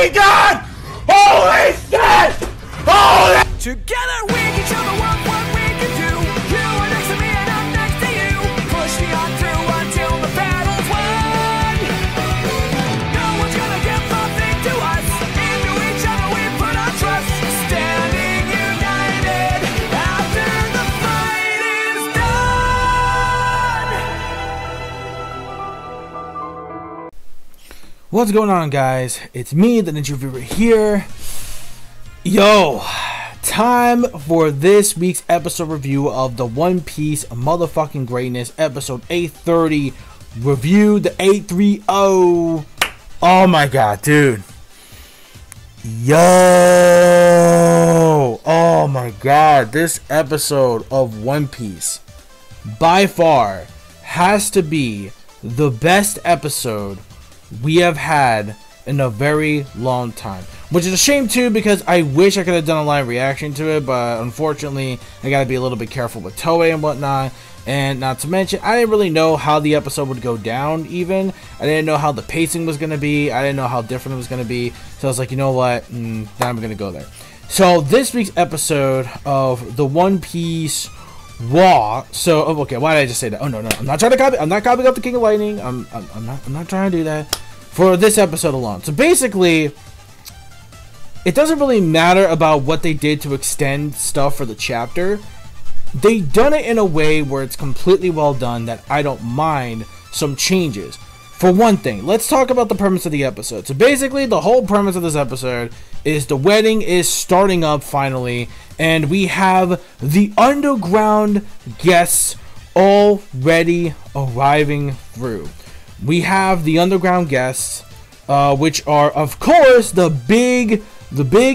be done! Holy shit! Holy... Together we can show the world what we can do. You are next to me and I'm next to you. Push me on through until the battle's won. No one's gonna give nothing to us. Into each other we put our trust. Standing united after the fight is done. What's going on, guys? It's me, the Ninja Viewer here. Yo, time for this week's episode review of the One Piece motherfucking greatness, episode 830 review, the 830. Oh my god, dude. Yo, oh my god, this episode of One Piece by far has to be the best episode we have had in a very long time, which is a shame too, because I wish I could have done a live reaction to it, but unfortunately I gotta be a little bit careful with Toei and whatnot. And not to mention, I didn't really know how the episode would go down. Even I didn't know how the pacing was gonna be. I didn't know how different it was gonna be, so I was like, you know what, now I'm gonna go there. So this week's episode of the One Piece Raw. So okay, why did I just say that? Oh no, I'm not trying to copy. I'm not copying up the King of Lightning. I'm not trying to do that for this episode alone. So basically, it doesn't really matter about what they did to extend stuff for the chapter. They done it in a way where it's completely well done, that I don't mind some changes. For one thing, let's talk about the premise of the episode. So basically, the whole premise of this episode is the wedding is starting up finally, and we have the underground guests already arriving through. We have the underground guests, which are, of course, the big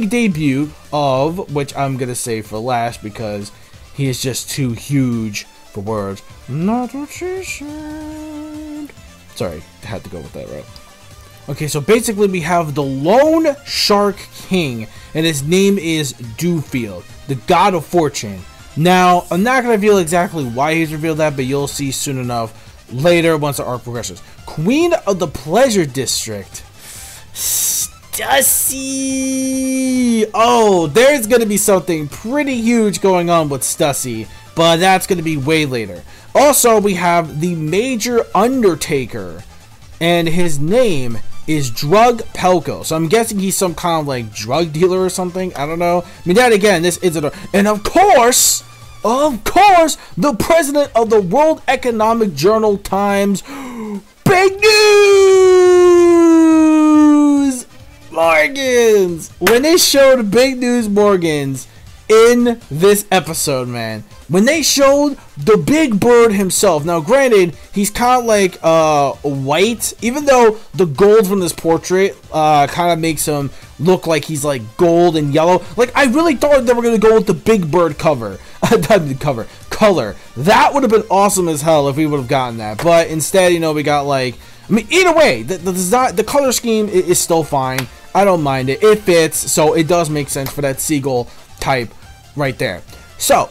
debut of, which I'm gonna say for last because he is just too huge for words. Not what she said. Sorry, I had to go with that, right? Okay, so basically we have the Lone Shark King, and his name is Dewfield, the God of Fortune. Now, I'm not gonna reveal exactly why he's revealed that, but you'll see soon enough later once the arc progresses. Queen of the Pleasure District, Stussy. Oh, there's gonna be something pretty huge going on with Stussy, but that's gonna be way later. Also, we have the Major Undertaker, and his name is Drug Pelko. So I'm guessing he's some kind of like drug dealer or something. I don't know. I mean, that again, this isn't a... And of course, the president of the World Economic Journal Times. Big news! Morgans! When they showed Big News Morgans in this episode, man, when they showed the Big Bird himself. Now, granted, he's kind of like white, even though the gold from this portrait kind of makes him look like he's like gold and yellow. Like, I really thought they were gonna go with the Big Bird color. That would have been awesome as hell if we would have gotten that. But instead, you know, we got like, I mean, either way, the design, the color scheme is still fine. I don't mind it. It fits, so it does make sense for that seagull type right there. So,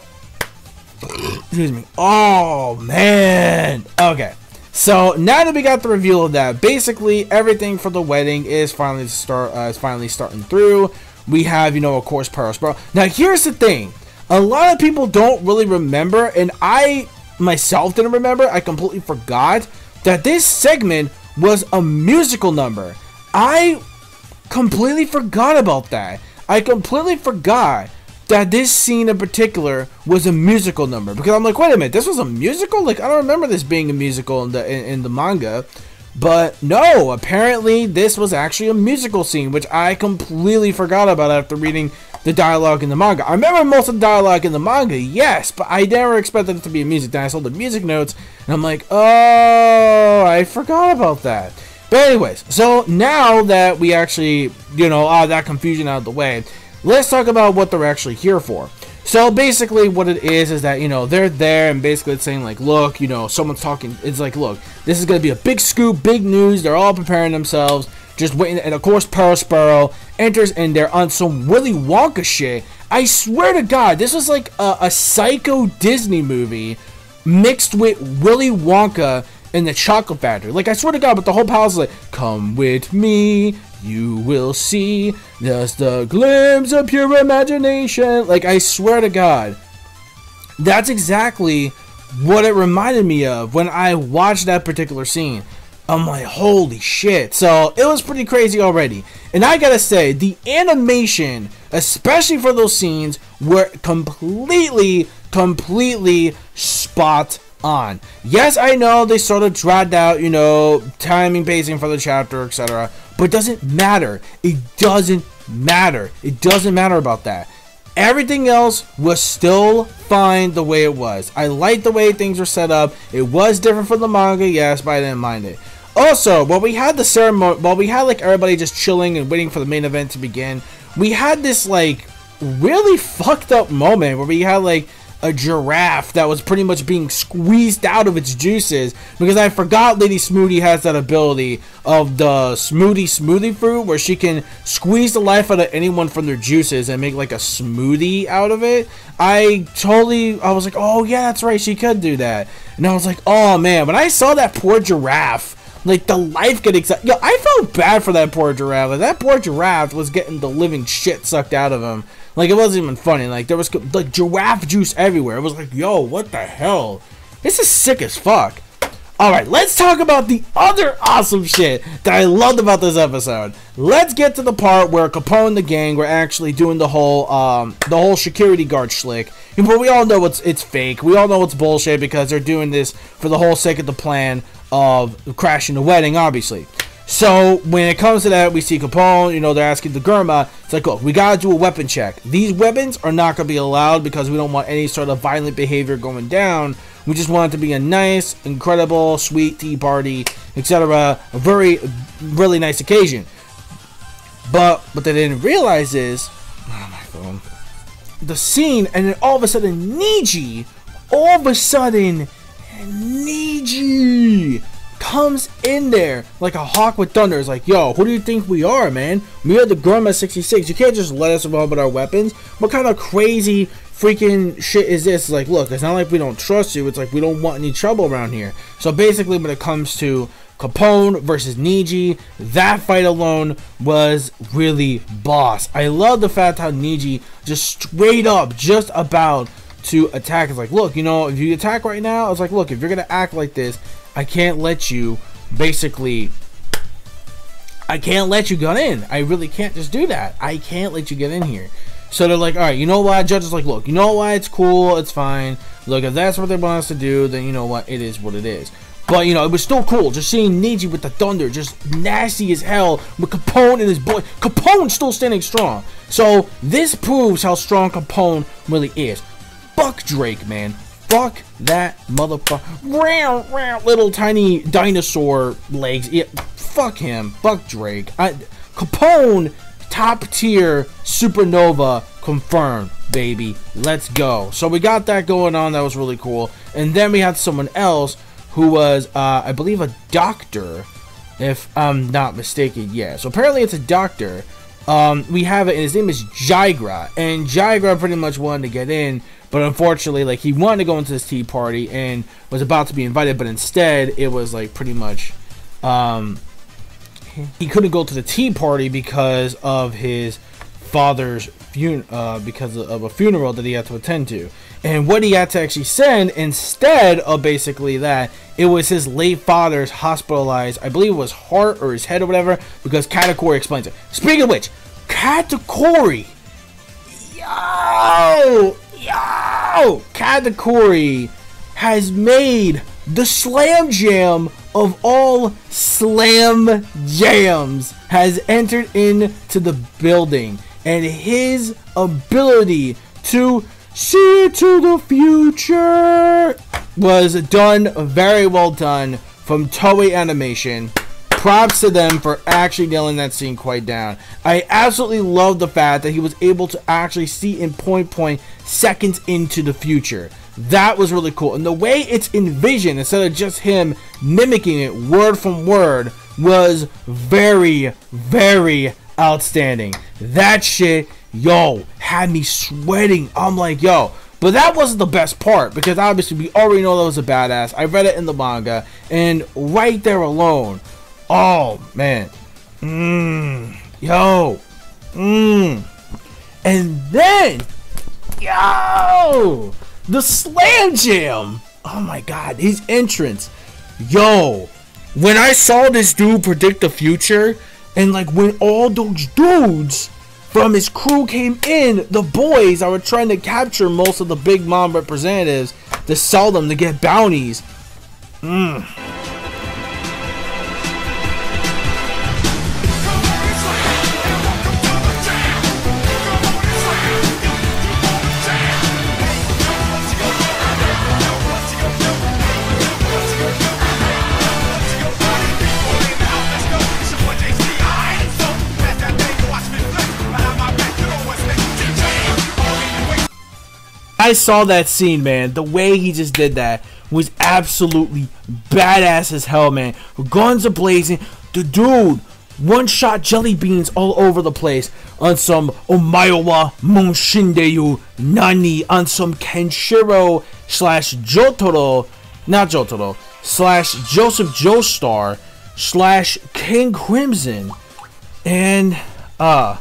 excuse me. Oh man. Okay. So now that we got the reveal of that, basically everything for the wedding is finally starting through. We have, you know, of course, Perospero. Now here's the thing. A lot of people don't really remember, and I myself didn't remember. I completely forgot that this segment was a musical number. I completely forgot about that. I completely forgot that this scene in particular was a musical number, because I'm like, wait a minute, this was a musical? Like, I don't remember this being a musical in the manga. But no, apparently this was actually a musical scene, which I completely forgot about after reading the dialogue in the manga. I remember most of the dialogue in the manga, yes, but I never expected it to be a music. Then I saw the music notes, and I'm like, oh, I forgot about that. But anyways, so now that we actually, you know, that confusion out of the way, let's talk about what they're actually here for. So basically what it is that, you know, they're there and basically it's saying like, look, you know, someone's talking. It's like, look, this is going to be a big scoop, big news. They're all preparing themselves, just waiting. And of course, Perospero enters in there on some Willy Wonka shit. I swear to God, this was like a psycho Disney movie mixed with Willy Wonka in the Chocolate Factory. Like, I swear to God, but the whole palace is like, come with me You will see just a glimpse of pure imagination. Like, I swear to God, that's exactly what it reminded me of when I watched that particular scene. I'm like, holy shit. So it was pretty crazy already. And I gotta say, the animation, especially for those scenes, were completely spot on. Yes, I know they sort of dragged out, you know, timing, pacing for the chapter, etc. But it doesn't matter. It doesn't matter. It doesn't matter about that. Everything else was still fine the way it was. I liked the way things were set up. It was different from the manga, yes, but I didn't mind it. Also, while we had the ceremony, while we had like everybody just chilling and waiting for the main event to begin, we had this like really fucked up moment where we had like a giraffe that was pretty much being squeezed out of its juices, because I forgot Lady Smoothie has that ability of the smoothie fruit where she can squeeze the life out of anyone from their juices and make like a smoothie out of it. I was like, oh yeah, that's right, she could do that. And I was like, oh man, when I saw that poor giraffe, like the life getting yo, I felt bad for that poor giraffe. Like, that poor giraffe was getting the living shit sucked out of him. Like, it wasn't even funny. Like, there was like giraffe juice everywhere. It was like, yo, what the hell? This is sick as fuck. Alright, let's talk about the other awesome shit that I loved about this episode. Let's get to the part where Capone and the gang were actually doing the whole security guard schlick. But we all know it's fake. We all know it's bullshit because they're doing this for the whole sake of the plan of crashing the wedding, obviously. So when it comes to that, we see Capone, you know, they're asking the Gurma, it's like, look, we gotta do a weapon check. These weapons are not gonna be allowed because we don't want any sort of violent behavior going down. We just want it to be a nice, incredible, sweet tea party, etc. A really nice occasion. But what they didn't realize is, oh my phone, the scene, and then all of a sudden, Niji comes in there like a hawk with thunder. It's like, yo, who do you think we are, man? We are the Gurma 66. You can't just let us involve with our weapons. What kind of crazy freaking shit is this? It's like, look, it's not like we don't trust you. It's like we don't want any trouble around here. So basically, when it comes to Capone versus Niji, that fight alone was really boss. I love the fact how Niji just straight up just about to attack. It's like, look, you know, if you attack right now, it's like, look, if you're gonna act like this, I can't let you basically, I can't let you get in. I really can't just do that. I can't let you get in here. So they're like, all right, you know what? Judge is like, look, you know what? It's cool. It's fine. Look, if that's what they want us to do, then you know what? It is what it is. But, you know, it was still cool just seeing Niji with the thunder, just nasty as hell, with Capone and his boy. Capone still standing strong. So this proves how strong Capone really is. Fuck Drake, man. Fuck that motherfucker. Little tiny dinosaur legs. Yeah, fuck him. Fuck Drake. Capone, top tier supernova confirmed, baby. Let's go. So we got that going on. That was really cool. And then we had someone else who was, I believe, a doctor, if I'm not mistaken. Yeah. So apparently it's a doctor. We have it, and his name is Jigra. And Jigra pretty much wanted to get in, but unfortunately, like, he wanted to go into this tea party and was about to be invited, but instead it was like pretty much he couldn't go to the tea party because of his father's because of a funeral that he had to attend to. And what he had to actually send instead of basically that, it was his late father's hospitalized, I believe it was heart or his head or whatever, because Katakuri explains it. Speaking of which, Katakuri, Katakuri has made the Slam Jam of all Slam Jams, has entered into the building, and his ability to see to the future was done very well done from Toei Animation. Props to them for actually nailing that scene quite down. I absolutely love the fact that he was able to actually see in point seconds into the future. That was really cool. And the way it's envisioned, instead of just him mimicking it word from word, was very, very outstanding. That shit, yo, had me sweating. I'm like, yo. But that wasn't the best part, because obviously we already know that was a badass. I read it in the manga, and right there alone, oh man, Yo. And then, yo, the Slam Jam. Oh my god, his entrance. Yo, when I saw this dude predict the future, and like when all those dudes from his crew came in, the boys that were trying to capture most of the big mom representatives to sell them to get bounties. I saw that scene, man. The way he just did that was absolutely badass as hell, man. Guns are blazing. The dude one-shot jelly beans all over the place on some Omaewa Monshindeyu Nani, on some Kenshiro slash Jotaro, not Jotaro, slash Joseph Joestar slash King Crimson. And oh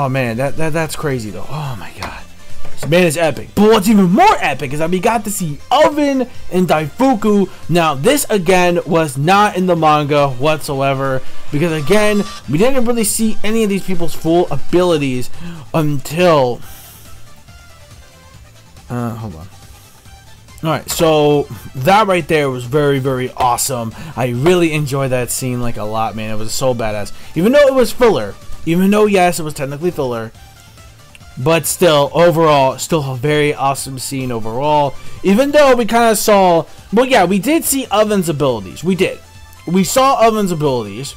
man, that's crazy though. Oh my god. This man is epic. But what's even more epic is that we got to see Oven and Daifuku. Now, this again was not in the manga whatsoever, because again, we didn't really see any of these people's full abilities until hold on. Alright, so that right there was very, very awesome. I really enjoyed that scene like a lot, man. It was so badass. Even though it was filler, even though yes, it was technically filler, but still, overall, still a very awesome scene overall. Even though we kind of saw, well, yeah, we did see Oven's abilities. We did. We saw Oven's abilities.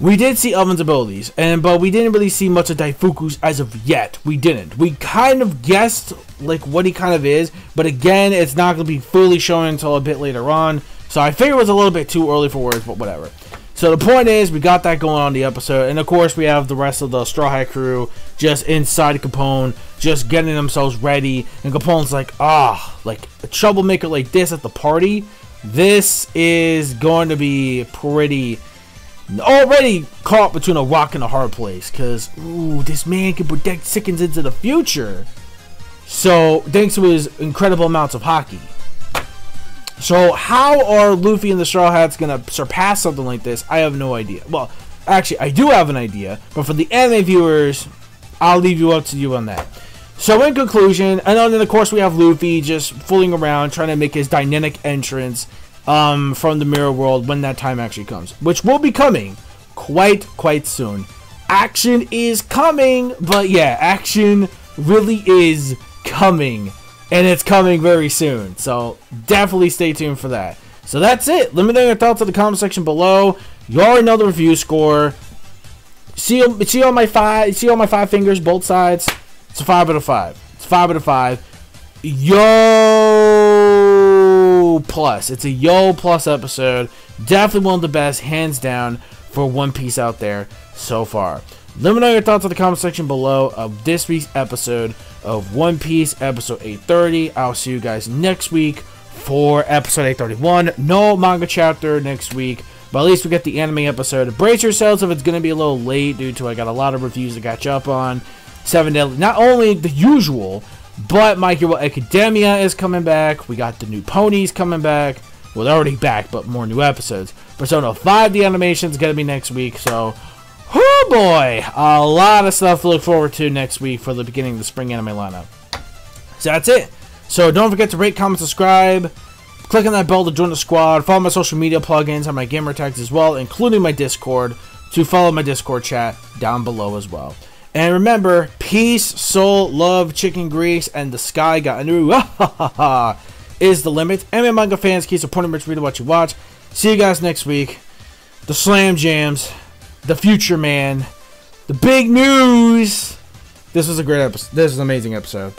We did see Oven's abilities, but we didn't really see much of Daifuku's as of yet. We didn't. We kind of guessed like what he kind of is, but again, it's not going to be fully shown until a bit later on. So I figured it was a little bit too early for words, but whatever. So the point is, we got that going on the episode, and of course we have the rest of the Straw Hat crew just inside Capone, just getting themselves ready, and Capone's like, like a troublemaker like this at the party, this is going to be pretty, already caught between a rock and a hard place, because, ooh, this man can predict seconds into the future, so thanks to his incredible amounts of hockey. So how are Luffy and the Straw Hats gonna surpass something like this? I have no idea. Well, actually, I do have an idea, but for the anime viewers, I'll leave you up to you on that. So in conclusion, and then of course we have Luffy just fooling around, trying to make his dynamic entrance from the mirror world when that time actually comes, which will be coming quite soon. Action is coming, but yeah, action really is coming. And it's coming very soon, so definitely stay tuned for that. So that's it. Let me know your thoughts in the comment section below. You already know the review score. See all my five fingers, both sides. It's a 5 out of 5. It's 5 out of 5. Yo plus. It's a yo plus episode. Definitely one of the best, hands down, for One Piece out there so far. Let me know your thoughts in the comment section below of this week's episode of One Piece, episode 830. I'll see you guys next week for episode 831. No manga chapter next week, but at least we get the anime episode. Brace yourselves if it's going to be a little late due to I got a lot of reviews to catch up on. 7 Deadly, not only the usual, but My Hero Academia is coming back. We got the new ponies coming back. Well, they're already back, but more new episodes. Persona 5, the animation is going to be next week, so oh boy, a lot of stuff to look forward to next week for the beginning of the spring anime lineup. So that's it. So don't forget to rate, comment, subscribe. Click on that bell to join the squad. Follow my social media plugins and my gamer tags as well, including my Discord, to follow my Discord chat down below as well. And remember, peace, soul, love, chicken grease, and the sky got a new is the limit. Anime manga fans, keep supporting Rich Reader what you watch. See you guys next week. The Slam Jams, the Future Man, the big news. This was a great episode. This is an amazing episode.